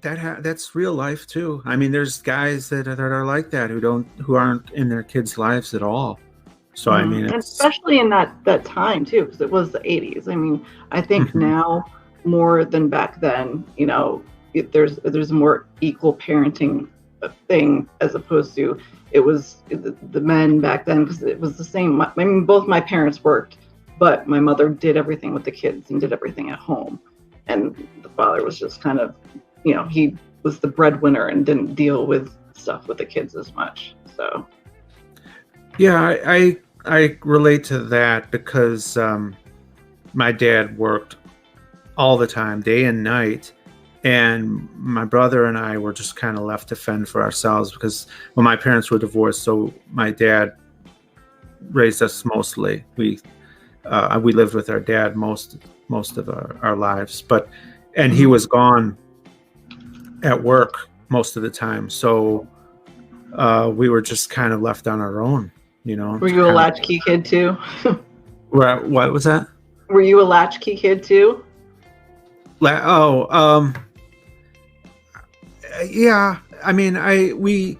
that's real life too. I mean, there's guys that are like that who aren't in their kids' lives at all. So I mean, And it's especially in that time too, because it was the 80s. I mean, I think mhm. now more than back then, there's a more equal parenting thing, as opposed to it was the men back then, because it was the same. I mean, both my parents worked, but my mother did everything with the kids and did everything at home, and the father was just kind of, he was the breadwinner and didn't deal with stuff with the kids as much. So yeah, I relate to that because my dad worked all the time, day and night, and my brother and I were just kind of left to fend for ourselves because when my parents were divorced, so my dad raised us mostly. We lived with our dad most of our lives, and he was gone at work most of the time, so we were just kind of left on our own. were you a latchkey kid too? What was that? Were you a latchkey kid too? Yeah. I mean, we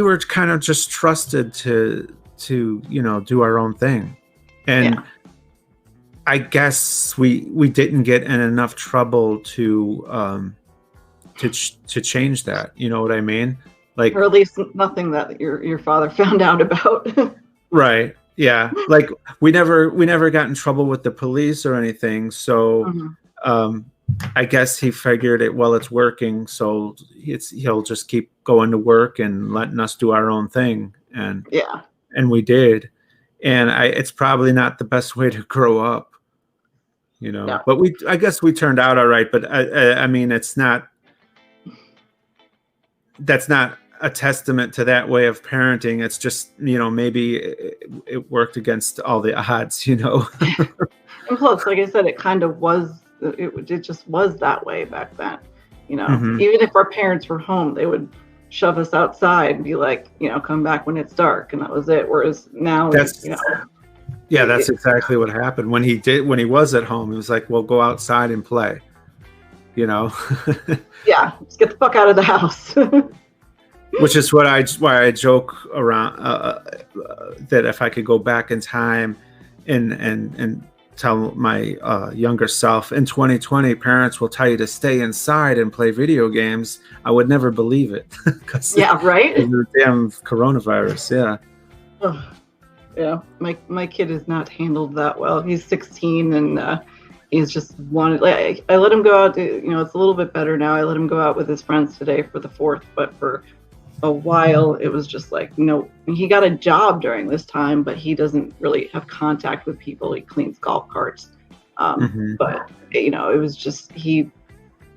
were kind of just trusted to do our own thing, and Yeah. I guess we didn't get in enough trouble to change that. You know what I mean? Like, Or at least nothing that your father found out about. right. Yeah. Like we never got in trouble with the police or anything. So, I guess he figured it's working. So he'll just keep going to work and letting us do our own thing. And we did. And it's probably not the best way to grow up, No. but I guess we turned out all right. But I mean, that's not a testament to that way of parenting. It's just, maybe it worked against all the odds, And plus, like I said, it kind of was, it just was that way back then. Even if our parents were home, they would shove us outside and be like, come back when it's dark. And that was it. Whereas now, that's exactly what happened when he was at home. He was like, well, go outside and play, Yeah, just get the fuck out of the house. Which is why I joke around that if I could go back in time and tell my younger self in 2020, parents will tell you to stay inside and play video games, I would never believe it. Yeah, right? The damn coronavirus, yeah. Yeah, my kid is not handled that well. He's 16 and he's just wanted, like, I let him go out, it's a little bit better now. I let him go out with his friends today for the 4th, but for a while it was just like, he got a job during this time, but he doesn't really have contact with people. He cleans golf carts. But it was just, it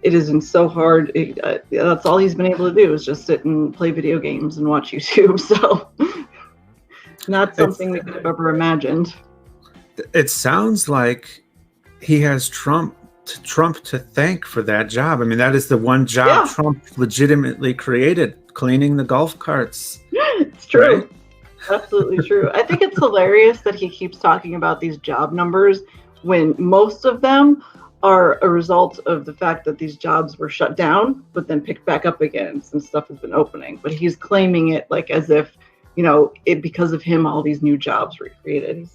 isn't so hard. That's all he's been able to do is just sit and play video games and watch YouTube. So not something we could have ever imagined. It sounds like he has Trump to thank for that job. I mean, that is the one job Trump legitimately created, cleaning the golf carts. It's true. Right? Absolutely true. I think it's hilarious that he keeps talking about these job numbers when most of them are a result of the fact that these jobs were shut down, but then picked back up again since stuff has been opening. But he's claiming it like as if, because of him, all these new jobs were created.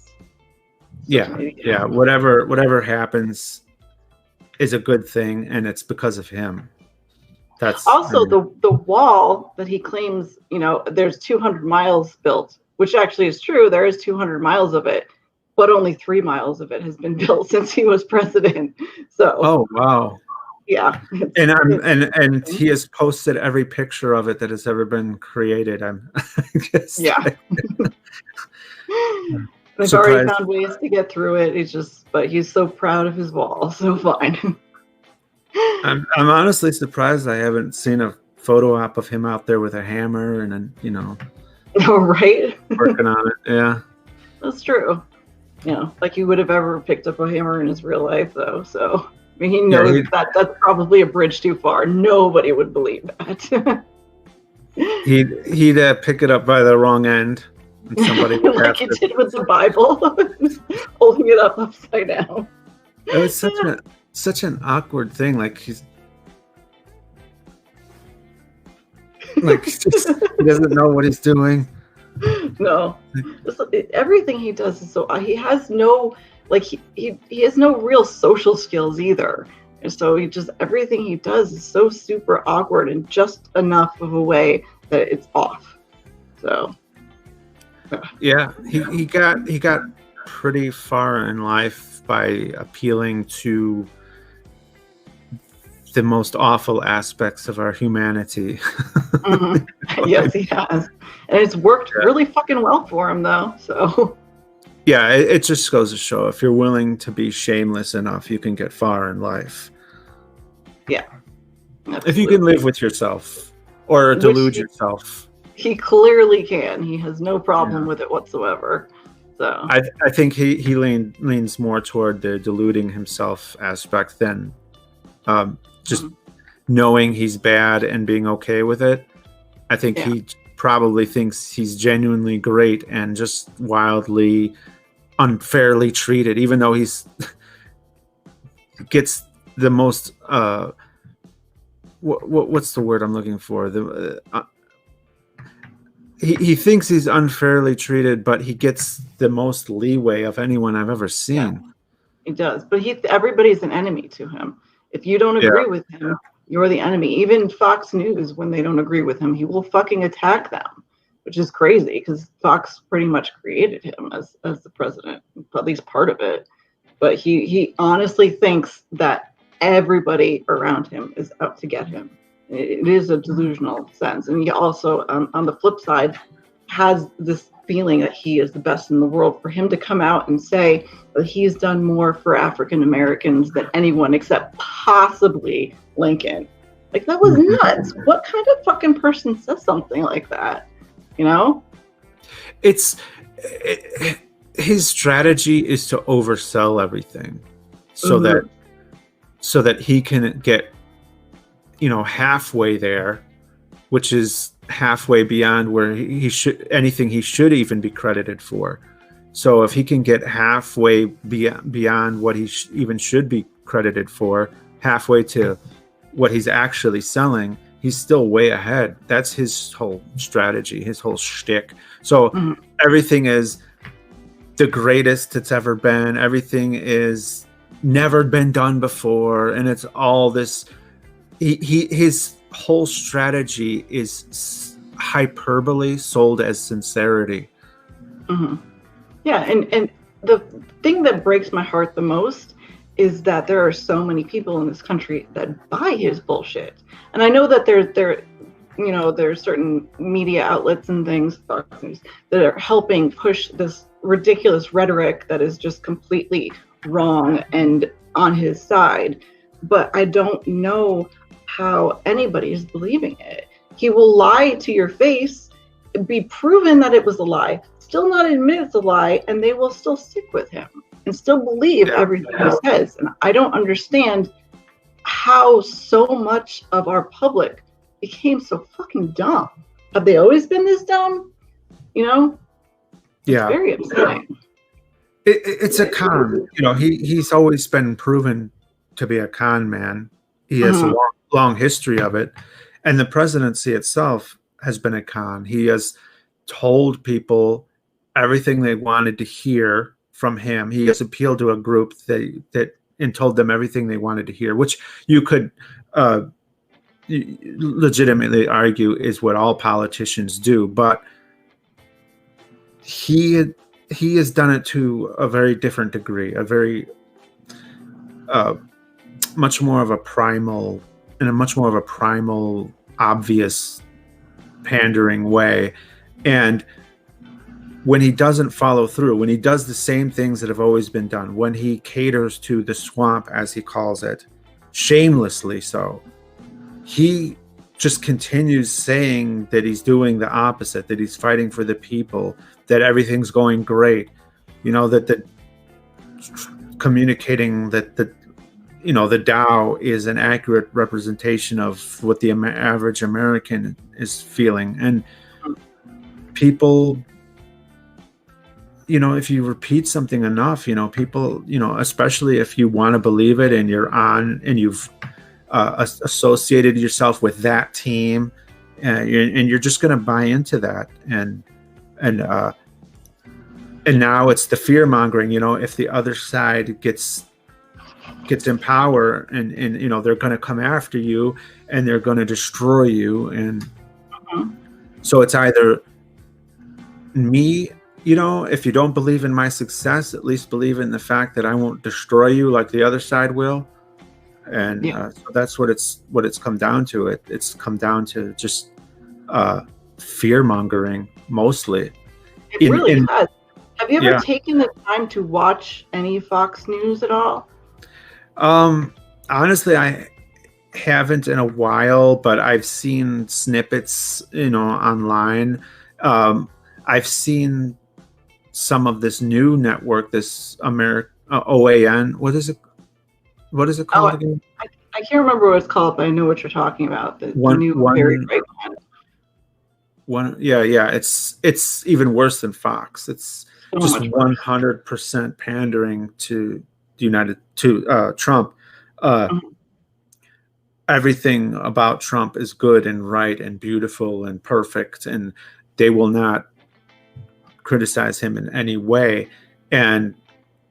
Yeah. Whatever happens is a good thing, and it's because of him. That's also the wall that he claims, there's 200 miles built, which actually is true. There is 200 miles of it, but only 3 miles of it has been built since he was president. So. Oh, wow. Yeah. And he has posted every picture of it that has ever been created. I guess. Yeah. They've already found ways to get through it. But he's so proud of his wall. So fine. I'm honestly surprised I haven't seen a photo op of him out there with a hammer and then, Oh, right. working on it. Yeah. That's true. Like he would have ever picked up a hammer in his real life, though. So I mean, he knows that's probably a bridge too far. Nobody would believe that. he'd pick it up by the wrong end. And somebody would like he did with the Bible, holding it up upside down. It was such an awkward thing. Like Like, he doesn't know what he's doing. No, everything he does is so. He has no like he has no real social skills either. And so everything he does is so super awkward and just enough of a way that it's off. So yeah, he got pretty far in life by appealing to the most awful aspects of our humanity. Mm-hmm. Yes, he has, and it's worked really fucking well for him, though. So yeah, it just goes to show, if you're willing to be shameless enough, you can get far in life. Yeah, absolutely. If you can live with yourself or delude yourself. He clearly can. He has no problem with it whatsoever. So I think he leans more toward the deluding himself aspect than just knowing he's bad and being okay with it. I think he probably thinks he's genuinely great and just wildly unfairly treated, even though he's gets the most what's the word I'm looking for? He thinks he's unfairly treated, but he gets the most leeway of anyone I've ever seen. Yeah, he does, but everybody's an enemy to him. If you don't agree with him, you're the enemy. Even Fox News, when they don't agree with him, he will fucking attack them, which is crazy because Fox pretty much created him as the president, at least part of it. But he honestly thinks that everybody around him is out to get him. It is a delusional sense. And he also, on the flip side, has this feeling that he is the best in the world. For him to come out and say that he's done more for African Americans than anyone except possibly Lincoln. Like, that was nuts. What kind of fucking person says something like that? You know? His strategy is to oversell everything so that he can get, halfway there, which is halfway beyond where he should even be credited for. So if he can get halfway beyond what he even should be credited for, halfway to what he's actually selling, he's still way ahead. That's his whole strategy, his whole shtick. So everything is the greatest it's ever been. Everything is never been done before, and it's all this. His whole strategy is hyperbole sold as sincerity. Yeah, and the thing that breaks my heart the most is that there are so many people in this country that buy his bullshit. And I know that there's certain media outlets and things that are helping push this ridiculous rhetoric that is just completely wrong and on his side. But I don't know how anybody is believing it. He will lie to your face, be proven that it was a lie, still not admit it's a lie, and they will still stick with him and still believe everything he says. And I don't understand how so much of our public became so fucking dumb. Have they always been this dumb? It's very upsetting. It's a con. He's always been proven to be a con man. He has a long history of it. And the presidency itself has been a con. He has told people everything they wanted to hear from him. He has appealed to a group that and told them everything they wanted to hear, which you could legitimately argue is what all politicians do. But he has done it to a very different degree, a very much more of a primal, obvious pandering way. And when he doesn't follow through, when he does the same things that have always been done, when he caters to the swamp, as he calls it, shamelessly so, he just continues saying that he's doing the opposite, that he's fighting for the people, that everything's going great, that communicating that the Dow is an accurate representation of what the average American is feeling. And people, if you repeat something enough, people, especially if you want to believe it and you're on and you've associated yourself with that team, and you're just going to buy into that, and now it's the fear mongering. If the other side gets in power, and they're going to come after you, and they're going to destroy you, and so it's either me. If you don't believe in my success, at least believe in the fact that I won't destroy you like the other side will. And so that's what it's come down to. It's come down to just fear mongering mostly. It really has. Have you ever taken the time to watch any Fox News at all? Honestly, I haven't in a while, but I've seen snippets, online. I've seen some of this new network, this OAN. What is it called again? I can't remember what it's called, but I know what you're talking about. The new very great one. Yeah. It's even worse than Fox. It's just 100% pandering to Trump. Everything about Trump is good and right and beautiful and perfect, and they will not criticize him in any way. And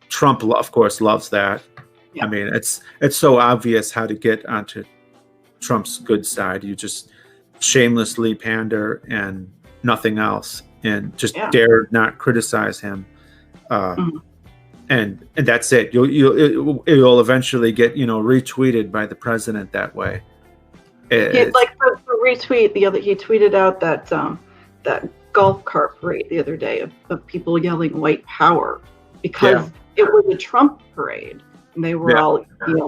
Trump, of course, loves that. Yeah. I mean, it's so obvious how to get onto Trump's good side. You just shamelessly pander and nothing else, and just dare not criticize him. And that's it. You'll eventually get retweeted by the president that way. Like for retweet he tweeted out that golf cart parade the other day of people yelling white power because it was a Trump parade and they were all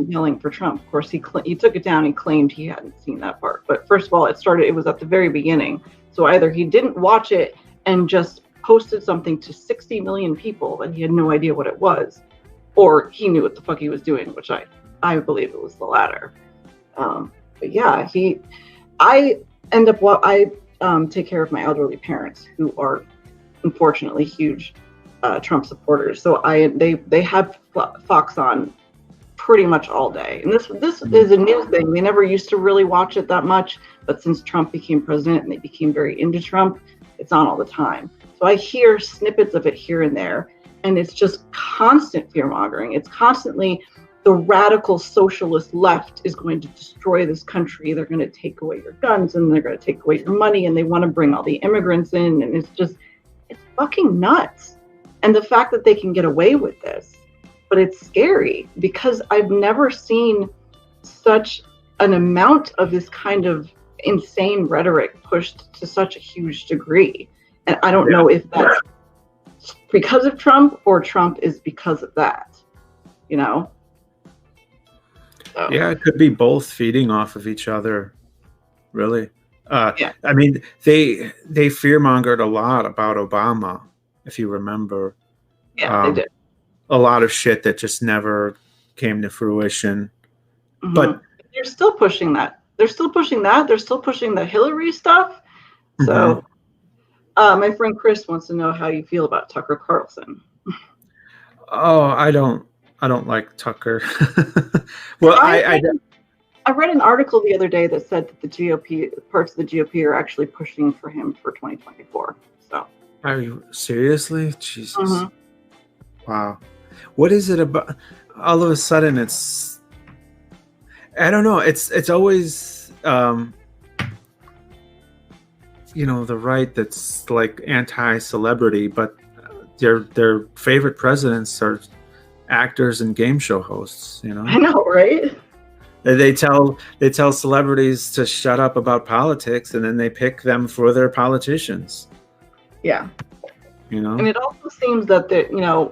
yelling for Trump. Of course, he took it down and claimed he hadn't seen that part. But first of all, it was at the very beginning. So either he didn't watch it and just posted something to 60 million people and he had no idea what it was, or he knew what the fuck he was doing, which I believe it was the latter. But yeah, I take care of my elderly parents who are unfortunately huge Trump supporters. So they have Fox on pretty much all day. And this is a new thing. They never used to really watch it that much, but since Trump became president and they became very into Trump, it's on all the time. So I hear snippets of it here and there, and it's just constant fear-mongering. It's constantly the radical socialist left is going to destroy this country. They're going to take away your guns and they're going to take away your money and they want to bring all the immigrants in. And it's fucking nuts. And the fact that they can get away with this, but it's scary because I've never seen such an amount of this kind of insane rhetoric pushed to such a huge degree. And I don't know if that's because of Trump or Trump is because of that, So. Yeah, it could be both feeding off of each other, really. I mean, they fearmongered a lot about Obama, if you remember. Yeah, they did. A lot of shit that just never came to fruition. Mm-hmm. But they're still pushing that. They're still pushing the Hillary stuff. So my friend Chris wants to know how you feel about Tucker Carlson. Oh, I don't like Tucker. Well, I read an article the other day that said that the GOP, parts of the GOP are actually pushing for him for 2024. So. Are you seriously? Jesus. Wow. What is it about? All of a sudden, it's. I don't know. It's always. The right that's like anti-celebrity, but their favorite presidents are actors and game show hosts. I know, right? They tell celebrities to shut up about politics, and then they pick them for their politicians. Yeah. And it also seems that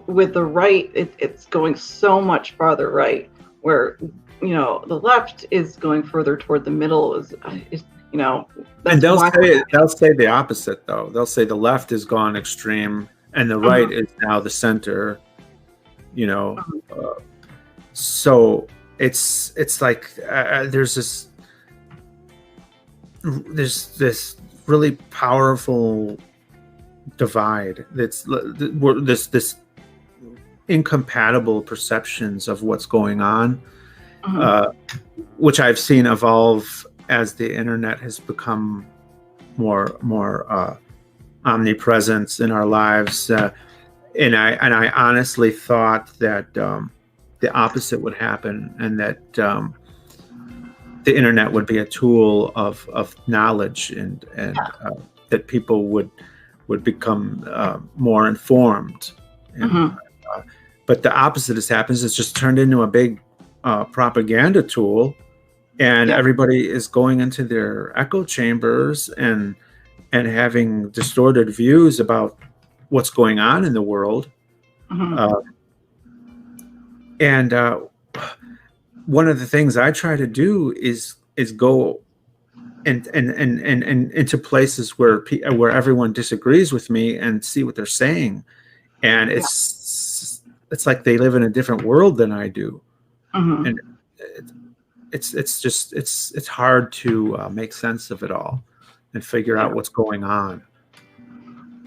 with the right, it's going so much farther right, where the left is going further toward the middle. And they'll say the opposite though. They'll say the left has gone extreme and the right is now the center. So it's like there's this really powerful divide. That's this incompatible perceptions of what's going on, which I've seen evolve as the internet has become more omnipresence in our lives, and I honestly thought that the opposite would happen, and that the internet would be a tool of knowledge, and that people would become more informed. And, Mm-hmm. but the opposite has happened. It's just turned into a big propaganda tool, and everybody is going into their echo chambers and having distorted views about what's going on in the world. Mm-hmm. And one of the things I try to do is go and into places where everyone disagrees with me and see what they're saying, and it's like they live in a different world than I do. Mm-hmm. And it's hard to make sense of it all and figure out what's going on.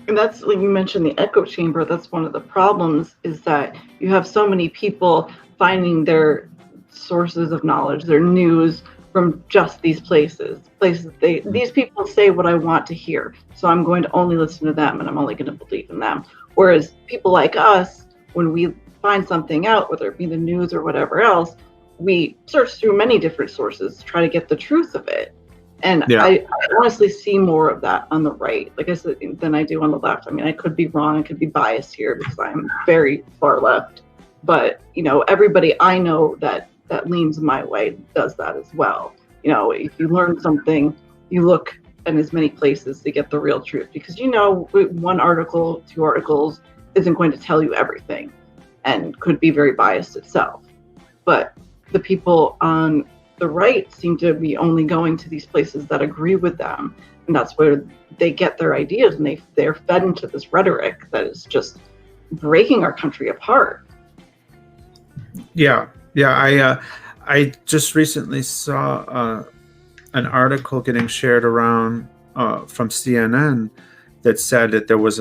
And that's, like you mentioned, the echo chamber. That's one of the problems, is that you have so many people finding their sources of knowledge, their news, from just these places. These people say what I want to hear, so I'm going to only listen to them, and I'm only going to believe in them. Whereas people like us, when we find something out, whether it be the news or whatever else, we search through many different sources to try to get the truth of it. And I honestly see more of that on the right, like I said, than I do on the left. I mean, I could be wrong, I could be biased here because I'm very far left. But, everybody I know that leans my way does that as well. If you learn something, you look in as many places to get the real truth, because one article, 2 articles isn't going to tell you everything and could be very biased itself. But the people on the right seem to be only going to these places that agree with them, and that's where they get their ideas, and they're fed into this rhetoric that is just breaking our country apart. I just recently saw an article getting shared around from CNN that said that there was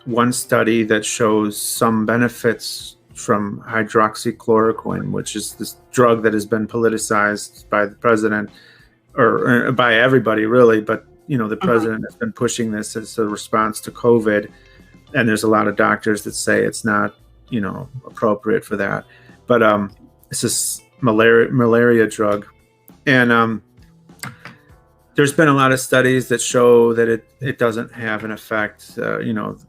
one study that shows some benefits from hydroxychloroquine, which is this drug that has been politicized by the president, or by everybody really, but the president has been pushing this as a response to COVID, and there's a lot of doctors that say it's not appropriate for that, but it's this malaria drug, and there's been a lot of studies that show that it doesn't have an effect on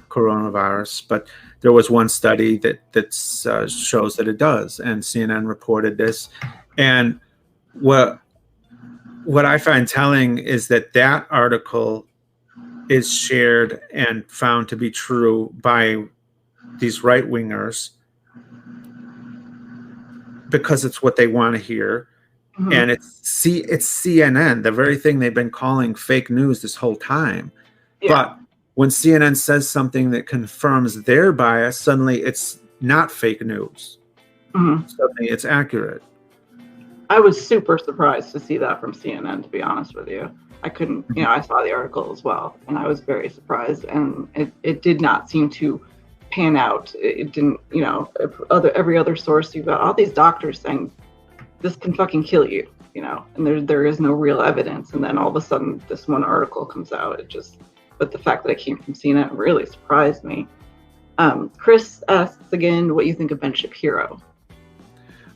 coronavirus, but there was one study that shows that it does, and CNN reported this. And what I find telling is that article is shared and found to be true by these right-wingers because it's what they want to hear. Mm-hmm. And it's CNN, the very thing they've been calling fake news this whole time. But when CNN says something that confirms their bias, suddenly it's not fake news. Mm-hmm. Suddenly it's accurate. I was super surprised to see that from CNN, to be honest with you. I couldn't, I saw the article as well, and I was very surprised, and it did not seem to pan out. It didn't, every other source, you've got all these doctors saying this can fucking kill you, and there is no real evidence, and then all of a sudden this one article comes out. But the fact that it came from CNN really surprised me. Chris asks again what you think of Ben Shapiro.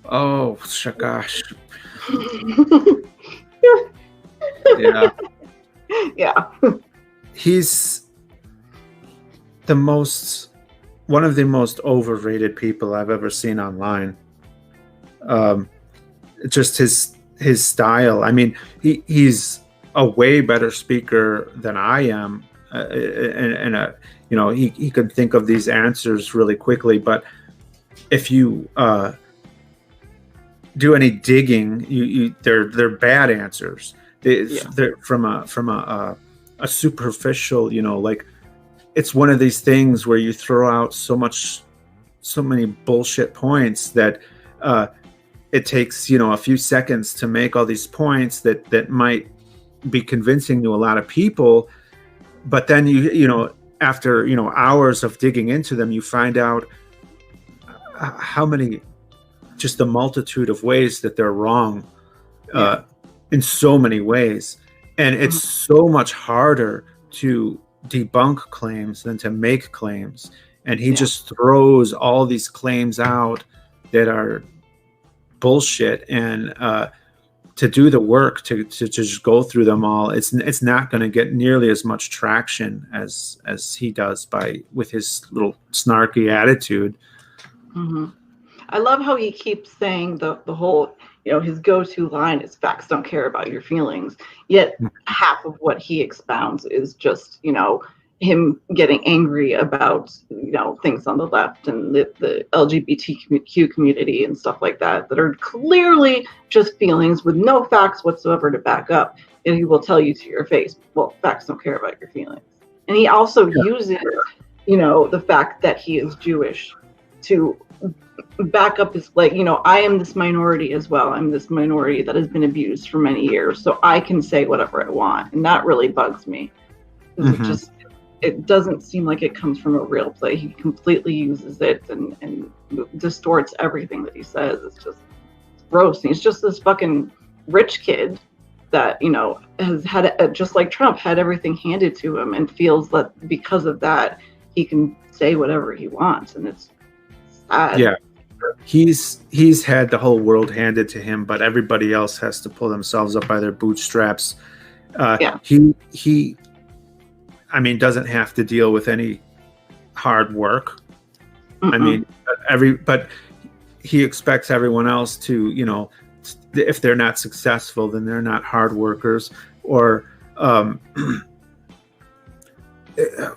Oh, gosh. Yeah. Yeah. He's one of the most overrated people I've ever seen online. Just his style. I mean, he's a way better speaker than I am, and he could think of these answers really quickly. But if you do any digging, they're bad answers. They're from a superficial, like, it's one of these things where you throw out so many bullshit points that it takes a few seconds to make all these points that might be convincing to a lot of people, but then after hours of digging into them, you find out how many, just the multitude of ways that they're wrong. in so many ways. And it's so much harder to debunk claims than to make claims. And he just throws all these claims out that are bullshit. And to do the work to just go through them all, it's not going to get nearly as much traction as he does with his little snarky attitude. I love how he keeps saying the whole, his go-to line is facts don't care about your feelings. Yet half of what he expounds is just, him getting angry about, things on the left and the LGBTQ community and stuff like that are clearly just feelings with no facts whatsoever to back up. And he will tell you to your face, well, facts don't care about your feelings. And he also uses, the fact that he is Jewish to back up his, I am this minority as well. I'm this minority that has been abused for many years, so I can say whatever I want. And that really bugs me. It doesn't seem like it comes from a real place. He completely uses it and distorts everything that he says. It's gross. And he's just this fucking rich kid that, has had, just like Trump, had everything handed to him and feels that because of that, he can say whatever he wants. And it's sad. Yeah. He's had the whole world handed to him, but everybody else has to pull themselves up by their bootstraps. He doesn't have to deal with any hard work. But he expects everyone else to, if they're not successful, then they're not hard workers. Or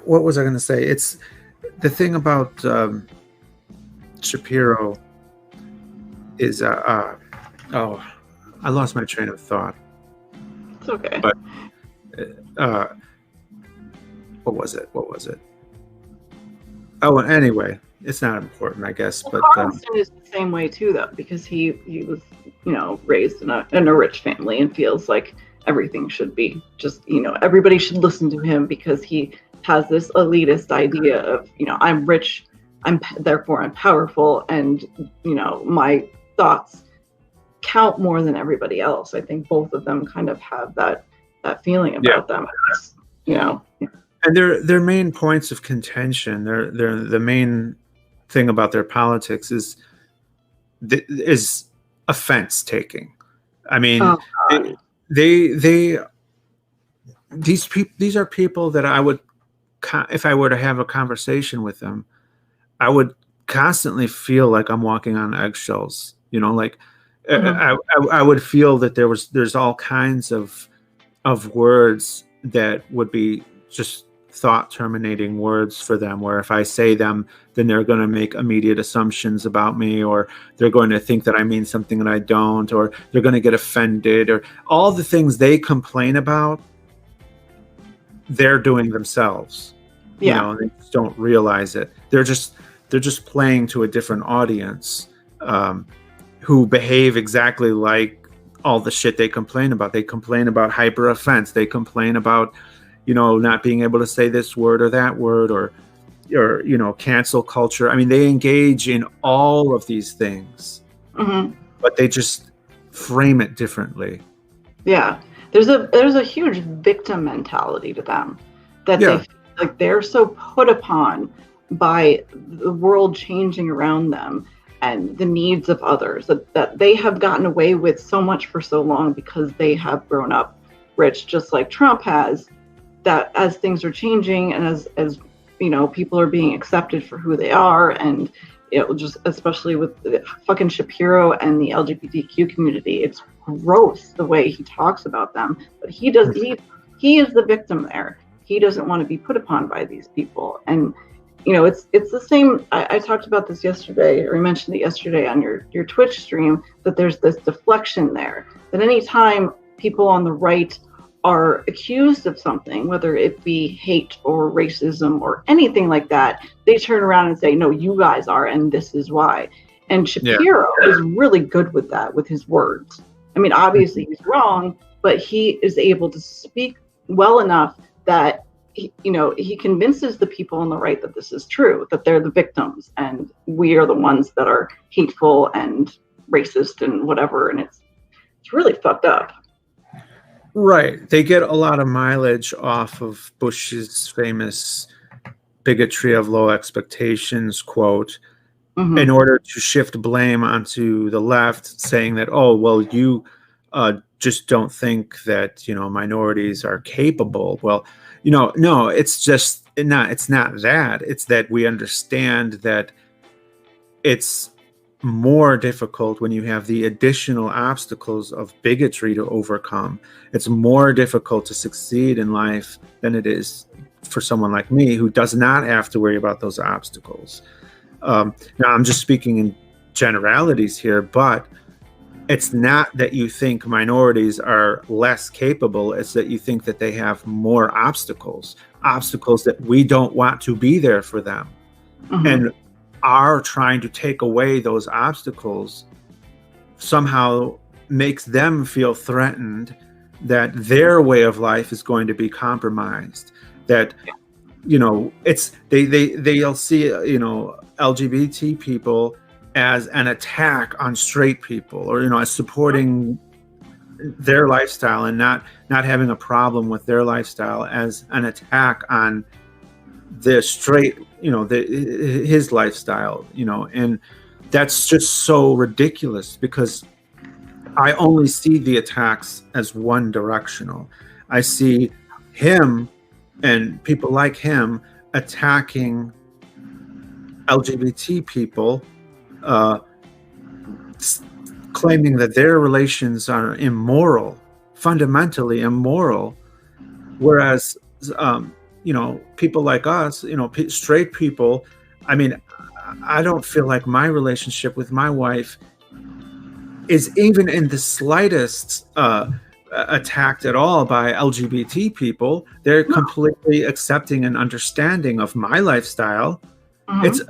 what was I going to say? It's the thing about Shapiro is I lost my train of thought. It's okay. But what was it? Oh, anyway, it's not important, I guess. Well, but Carlson is the same way too, though, because he was raised in a rich family and feels like everything should be just everybody should listen to him because he has this elitist idea of I'm rich, therefore I'm powerful, and my thoughts count more than everybody else. I think both of them kind of have that feeling about them. And their main points of contention, the main thing about their politics is offense taking. I mean, these are people that I would, if I were to have a conversation with them, I would constantly feel like I'm walking on eggshells. I would feel that there's all kinds of words that would be just thought terminating words for them, where if I say them, then they're going to make immediate assumptions about me, or they're going to think that I mean something that I don't, or they're going to get offended, or all the things they complain about, they're doing themselves. They just don't realize it. They're just playing to a different audience who behave exactly like all the shit they complain about. They complain about hyper offense. They complain about not being able to say this word or that word, or cancel culture. I mean, they engage in all of these things, but they just frame it differently. Yeah, there's a huge victim mentality to them that they feel like they're so put upon by the world changing around them and the needs of others that they have gotten away with so much for so long because they have grown up rich, just like Trump has. That as things are changing and as people are being accepted for who they are, and just especially with the fucking Shapiro and the LGBTQ community, it's gross the way he talks about them. But he is the victim there. He doesn't want to be put upon by these people. And it's the same. I talked about this yesterday, or I mentioned it yesterday on your Twitch stream, that there's this deflection there, that anytime people on the right are accused of something, whether it be hate or racism or anything like that, they turn around and say, no, you guys are, and this is why. And Shapiro is really good with that, with his words. I mean, obviously he's wrong, but he is able to speak well enough that he convinces the people on the right that this is true, that they're the victims and we are the ones that are hateful and racist and whatever. And it's really fucked up. Right. They get a lot of mileage off of Bush's famous bigotry of low expectations quote in Hmm. order to shift blame onto the left, saying that, oh, well, you just don't think that, minorities are capable. Well, no, it's not that. It's that we understand that it's more difficult when you have the additional obstacles of bigotry to overcome. It's more difficult to succeed in life than it is for someone like me who does not have to worry about those obstacles. Now, I'm just speaking in generalities here, but it's not that you think minorities are less capable. It's that you think that they have more obstacles that we don't want to be there for them. Hmm. And are trying to take away those obstacles somehow makes them feel threatened that their way of life is going to be compromised, that they'll see LGBT people as an attack on straight people, or as supporting their lifestyle and not having a problem with their lifestyle as an attack on the straight, his lifestyle, and that's just so ridiculous because I only see the attacks as one directional. I see him and people like him attacking LGBT people, claiming that their relations are immoral, fundamentally immoral, whereas people like us, straight people, I mean, I don't feel like my relationship with my wife is even in the slightest attacked at all by LGBT people. They're completely accepting and understanding of my lifestyle. Hmm. It's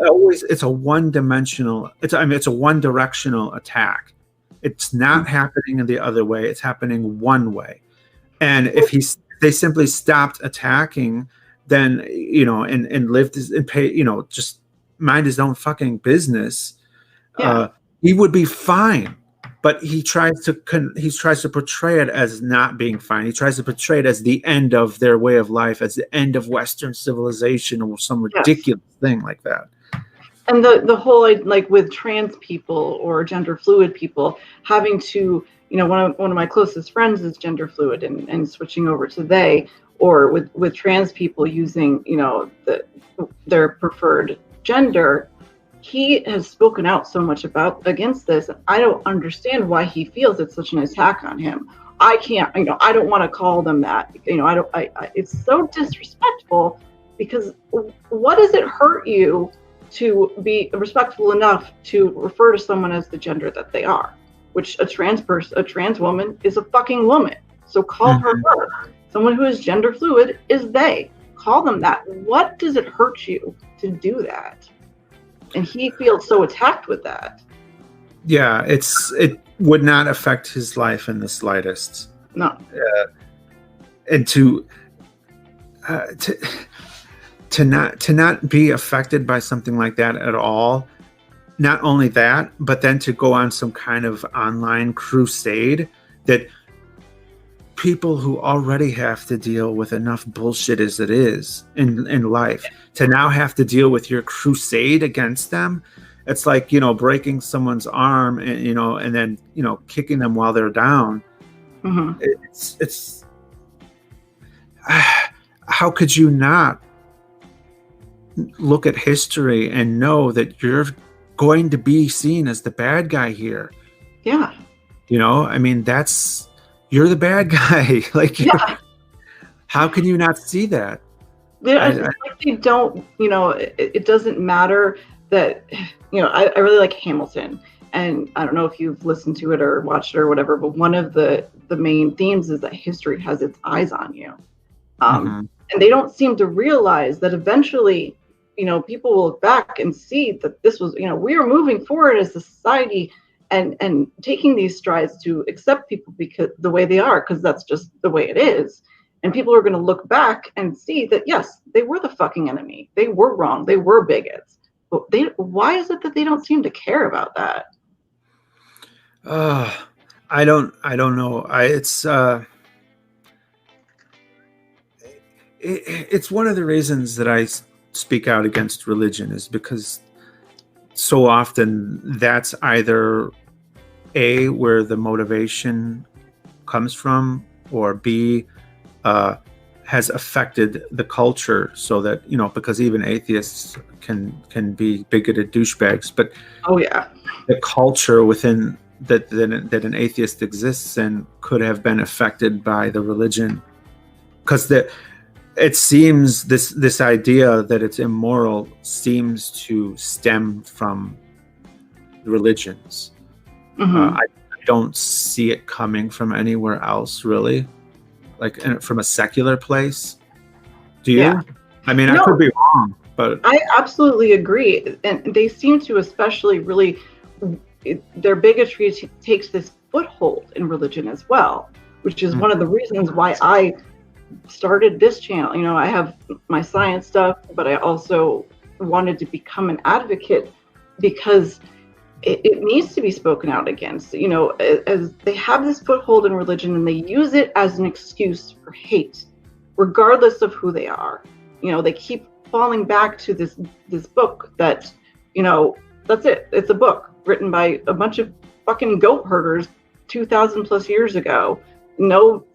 a one-dimensional, it's a one-directional attack. It's not happening in the other way. It's happening one way. And if they simply stopped attacking, then and lived and pay, just mind his own fucking business, Yeah. he would be fine. But he tries to portray it as not being fine. He tries to portray it as the end of their way of life, as the end of Western civilization, or some Yes. ridiculous thing like that. And the whole, like with trans people or gender fluid people having to, one of my closest friends is gender fluid and switching over to they, or with trans people using their preferred gender. He has spoken out so much against this. I don't understand why he feels it's such an attack on him. I can't, I don't want to call them that. It's so disrespectful, because what does it hurt you to be respectful enough to refer to someone as the gender that they are? Which a trans woman is a fucking woman. So call her her. Someone who is gender fluid is they. Call them that. What does it hurt you to do that? And he feels so attacked with that. Yeah, it would not affect his life in the slightest. No. And to not be affected by something like that at all. Not only that, but then to go on some kind of online crusade that people who already have to deal with enough bullshit as it is in life, to now have to deal with your crusade against them. It's like, breaking someone's arm and then, kicking them while they're down. Mm-hmm. It's how could you not look at history and know that you're going to be seen as the bad guy here? Yeah. You're the bad guy. Like, Yeah. how can you not see that? It's like they don't, it doesn't matter that, I really like Hamilton. And I don't know if you've listened to it or watched it or whatever, but one of the main themes is that history has its eyes on you. And they don't seem to realize that eventually, people will look back and see that this was, we are moving forward as a society and taking these strides to accept people because the way they are, because that's just the way it is. And people are going to look back and see that, yes, they were the fucking enemy. They were wrong. They were bigots. But why is it that they don't seem to care about that? I don't know. it's one of the reasons that I speak out against religion, is because so often that's either A, where the motivation comes from, or B, has affected the culture, so that, because even atheists can be bigoted douchebags, but Oh yeah. the culture within that an atheist exists in could have been affected by the religion, because it seems this idea that it's immoral seems to stem from religions. Mm-hmm. I don't see it coming from anywhere else, really, like from a secular place. Do you? Yeah. I mean, I No, could be wrong, but I absolutely agree. And they seem to especially really, their bigotry takes this foothold in religion as well, which is one of the reasons why I started this channel. I have my science stuff, but I also wanted to become an advocate because it needs to be spoken out against. As they have this foothold in religion and they use it as an excuse for hate, regardless of who they are. They keep falling back to this book that, that's it. It's a book written by a bunch of fucking goat herders 2,000 plus years ago. No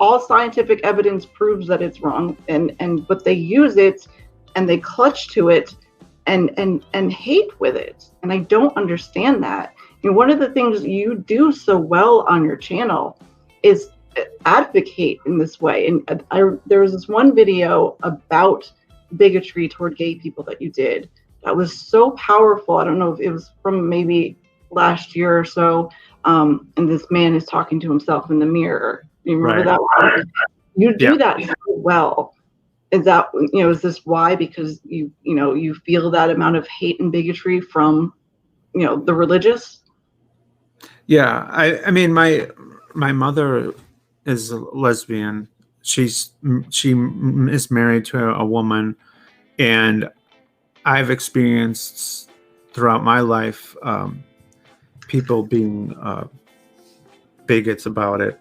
all scientific evidence proves that it's wrong, but they use it and they clutch to it and hate with it. And I don't understand that. One of the things you do so well on your channel is advocate in this way. And there was this one video about bigotry toward gay people that you did that was so powerful. I don't know if it was from maybe last year or so. And this man is talking to himself in the mirror. You remember that one? You do that so well. Is that, is this why? Because you feel that amount of hate and bigotry from, the religious? Yeah. I mean, my mother is a lesbian. She is married to a woman, and I've experienced throughout my life people being bigots about it,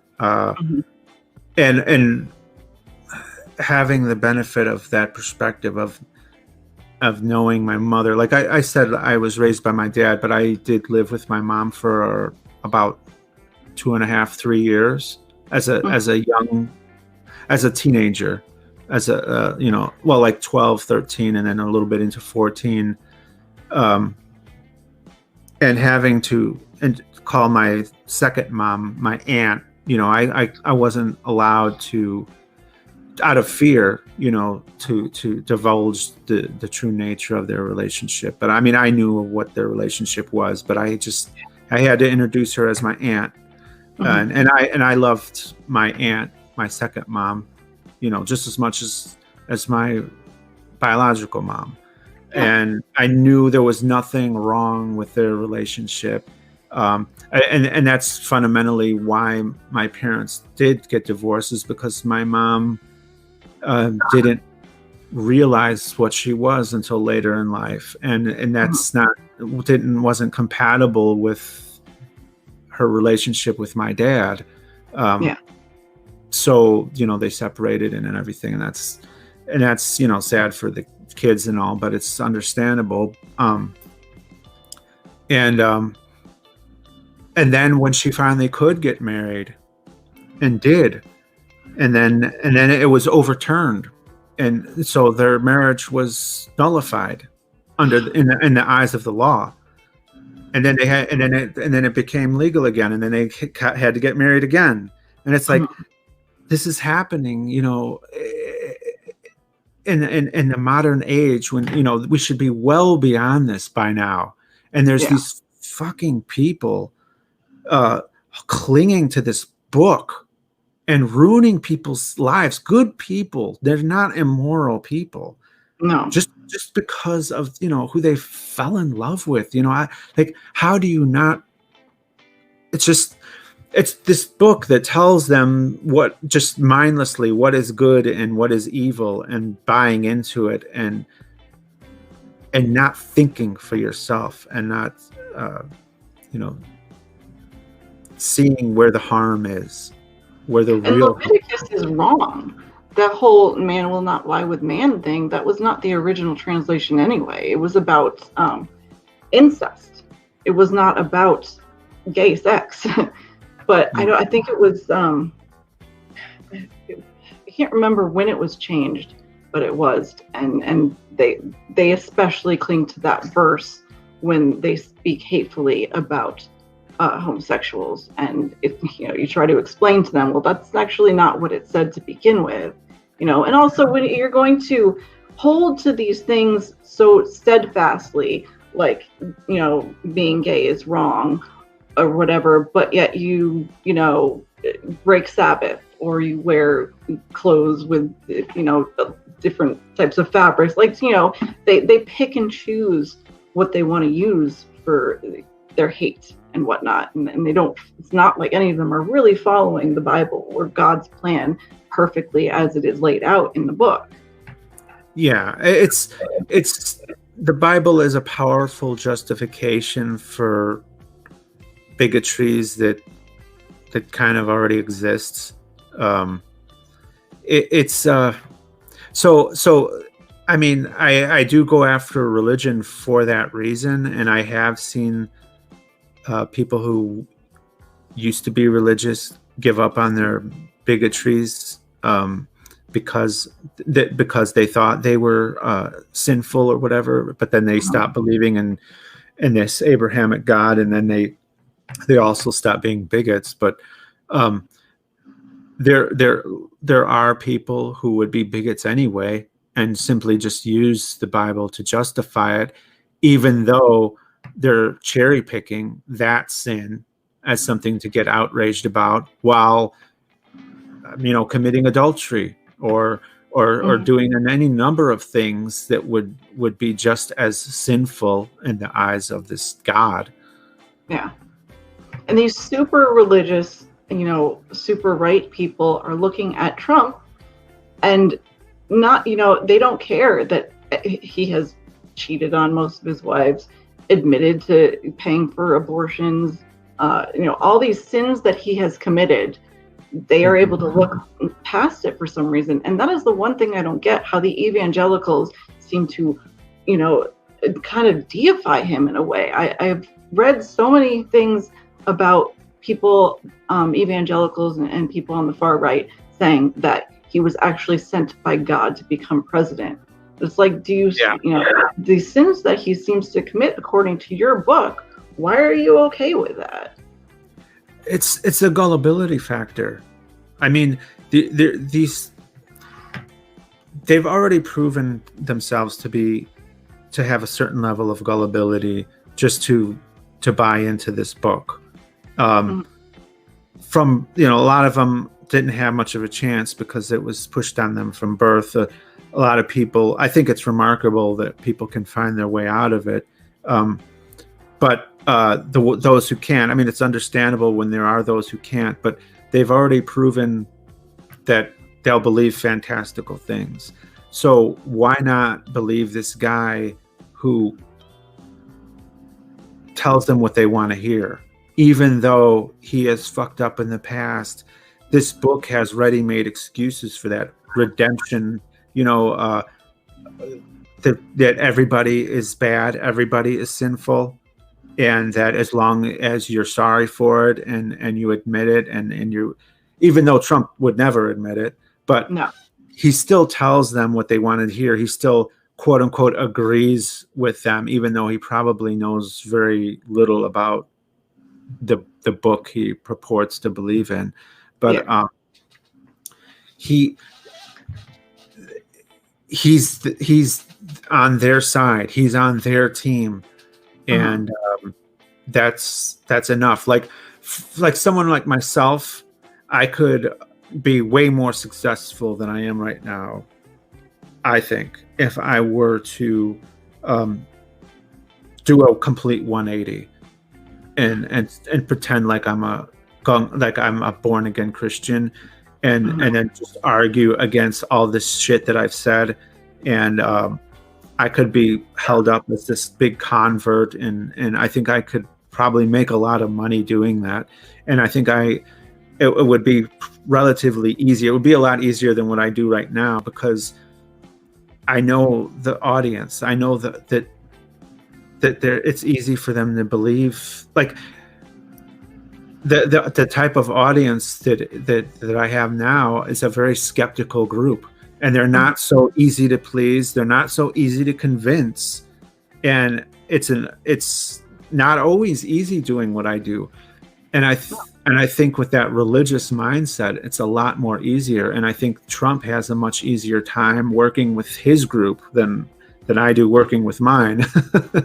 and having the benefit of that perspective of knowing my mother. Like I said, I was raised by my dad, but I did live with my mom for about 2.5, 3 years as a teenager, as a like 12, 13, and then a little bit into 14, and having to call my second mom my aunt. I wasn't allowed to, out of fear, to divulge the true nature of their relationship. But I mean, I knew what their relationship was, but I had to introduce her as my aunt. And I loved my aunt, my second mom, just as much as my biological mom. And I knew there was nothing wrong with their relationship. And that's fundamentally why my parents did get divorced, is because my mom didn't realize what she was until later in life. And that's wasn't compatible with her relationship with my dad. So, they separated and everything. And that's sad for the kids and all, but it's understandable. And then when she finally could get married, and did, and then it was overturned, and so their marriage was nullified in the eyes of the law. And then it became legal again, and then they had to get married again. And it's like, this is happening, in the modern age, when we should be well beyond this by now. And there's these fucking people clinging to this book and ruining people's lives. Good people. They're not immoral people. No. Just because of, who they fell in love with. How do you not? It's this book that tells them just mindlessly what is good and what is evil, and buying into it, and not thinking for yourself, and not seeing where the harm is, where the real. Leviticus is wrong. that whole "man will not lie with man" thing, that was not the original translation anyway. It was about incest. It was not about gay sex. But I think it was. I can't remember when it was changed, but it was, and they especially cling to that verse when they speak hatefully about homosexuals. And if you try to explain to them, well, that's actually not what it said to begin with. And also when you're going to hold to these things so steadfastly, like being gay is wrong or whatever, but yet you break Sabbath, or you wear clothes with different types of fabrics, like they pick and choose what they want to use for their hate and whatnot, and they don't. It's not like any of them are really following the Bible or God's plan perfectly as it is laid out in the book. Yeah, it's the Bible is a powerful justification for bigotries that kind of already exists. So I mean, I do go after religion for that reason, and I have seen people who used to be religious give up on their bigotries because they thought they were sinful or whatever, but then they stopped believing in this Abrahamic God, and then they also stopped being bigots. But there are people who would be bigots anyway and simply just use the Bible to justify it, even though they're cherry picking that sin as something to get outraged about, while committing adultery or doing any number of things that would be just as sinful in the eyes of this God. Yeah. And these super religious, super right people are looking at Trump and not, they don't care that he has cheated on most of his wives, admitted to paying for abortions, all these sins that he has committed. They are able to look past it for some reason. And that is the one thing I don't get, how the evangelicals seem to, kind of deify him in a way. I've read so many things about people, evangelicals and people on the far right, saying that he was actually sent by God to become president. It's like, the sins that he seems to commit according to your book, why are you okay with that? It's a gullibility factor. I mean, they've already proven themselves to have a certain level of gullibility just to buy into this book. From a lot of them didn't have much of a chance because it was pushed on them from birth. A lot of people, I think it's remarkable that people can find their way out of it. But those who can, I mean, it's understandable when there are those who can't, but they've already proven that they'll believe fantastical things. So why not believe this guy who tells them what they want to hear, even though he has fucked up in the past? This book has ready-made excuses for that. Redemption, that everybody is bad, everybody is sinful, and that as long as you're sorry for it and you admit it, and you, even though Trump would never admit it, but no, he still tells them what they want to hear. He still, quote unquote, agrees with them, even though he probably knows very little about the book he purports to believe in. But he's on their side. He's on their team, and that's enough. Like someone like myself, I could be way more successful than I am right now, I think, if I were to do a complete 180 and pretend like I'm a born again Christian, and then just argue against all this shit that I've said, and I could be held up as this big convert, and I think I could probably make a lot of money doing that, and I think I it would be relatively easy. It would be a lot easier than what I do right now, because I know the audience. I know that it's easy for them to believe, like the type of audience that I have now is a very skeptical group, and they're not so easy to please. They're not so easy to convince, and it's not always easy doing what I do. And I think with that religious mindset, it's a lot more easier. And I think Trump has a much easier time working with his group than I do working with mine.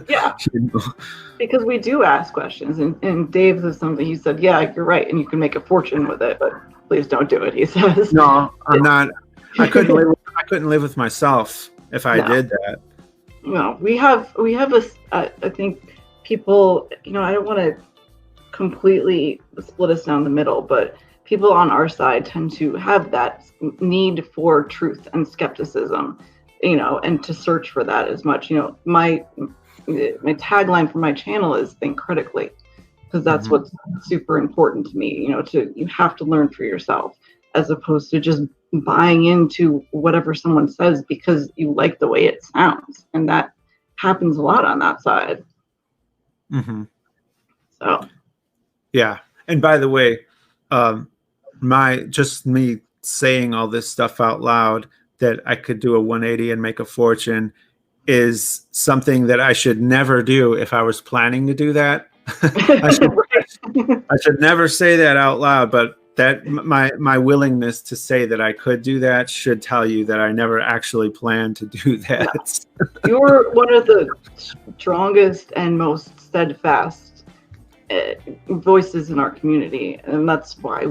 Yeah, You know? because we do ask questions, and Dave says something. He said, "Yeah, you're right, and you can make a fortune with it, but please don't do it." He says. No, I'm not. I couldn't live with myself if I did that. No, we have I think people, I don't want to completely split us down the middle, but people on our side tend to have that need for truth and skepticism, and to search for that as much. My tagline for my channel is think critically, because that's what's super important to me. You have to learn for yourself, as opposed to just buying into whatever someone says because you like the way it sounds, and that happens a lot on that side. So yeah. And by the way, me saying all this stuff out loud, that I could do a 180 and make a fortune, is something that I should never do if I was planning to do that. I should never say that out loud, but that my willingness to say that I could do that should tell you that I never actually planned to do that. No. You're one of the strongest and most steadfast voices in our community, and that's why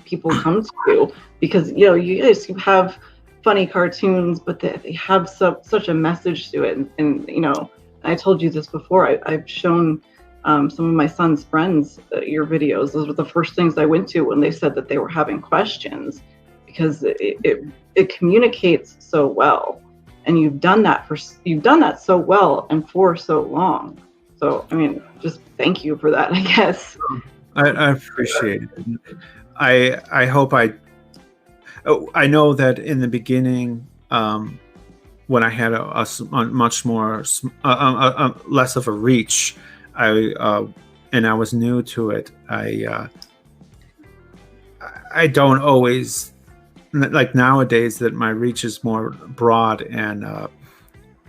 people come to you, because you have funny cartoons, but they have such a message to it, and I told you this before. I've shown some of my son's friends your videos. Those were the first things I went to when they said that they were having questions, because it communicates so well, and you've done that so well and for so long. So just thank you for that, I guess. I appreciate it. I hope I know that in the beginning, when I had a much more less of a reach, and I was new to it, I don't always, like nowadays that my reach is more broad, and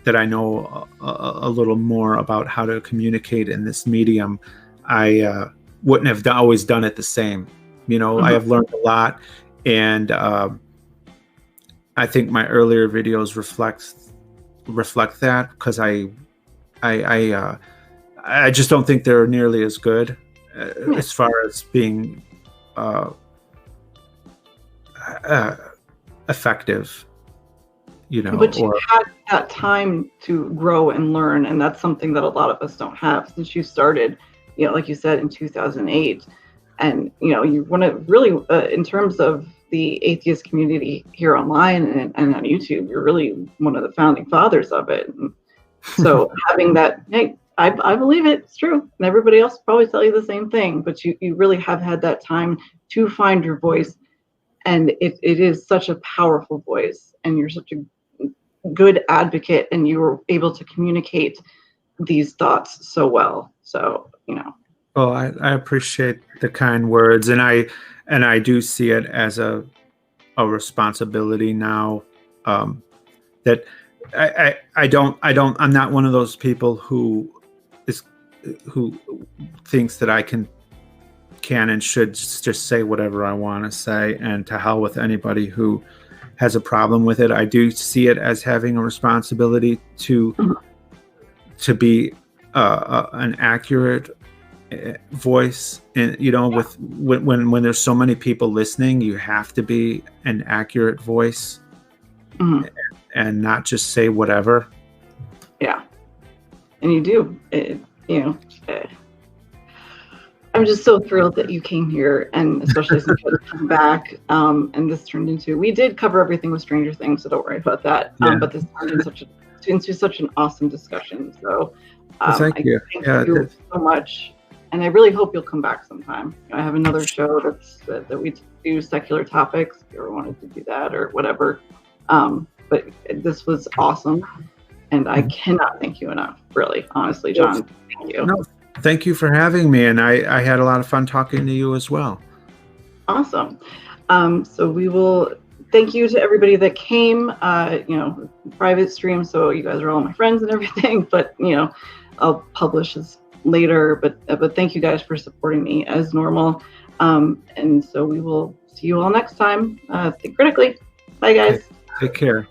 that I know a little more about how to communicate in this medium. I wouldn't have always done it the same. I have learned a lot, and I think my earlier videos reflect that, because I just don't think they're nearly as good as far as being effective. But you had that time to grow and learn, and that's something that a lot of us don't have, since you started, like you said, in 2008. And you want to really, in terms of the atheist community here online and on YouTube, you're really one of the founding fathers of it. And so having that, hey, I believe it's true, and everybody else will probably tell you the same thing, but you really have had that time to find your voice, and it is such a powerful voice, and you're such a good advocate, and you were able to communicate these thoughts so well. So Oh, I appreciate the kind words, and I do see it as a responsibility now, that I'm not one of those people who thinks that I can and should just say whatever I want to say, and to hell with anybody who has a problem with it. I do see it as having a responsibility to be an accurate voice, and with when there's so many people listening, you have to be an accurate voice, and not just say whatever. Yeah, and you do. I'm just so thrilled that you came here, and especially since you come back. And this turned into, we did cover everything with Stranger Things, so don't worry about that. But this turned into such an awesome discussion. So Thank you so much. And I really hope you'll come back sometime. I have another show that we do secular topics, if you ever wanted to do that or whatever. But this was awesome. And I cannot thank you enough, really, honestly, John. Thank you. No, thank you for having me. And I had a lot of fun talking to you as well. Awesome. So we will thank you to everybody that came, private stream. So you guys are all my friends and everything, but, I'll publish this later, but thank you guys for supporting me as normal. And so we will see you all next time. Think critically. Bye, guys. Okay. Take care.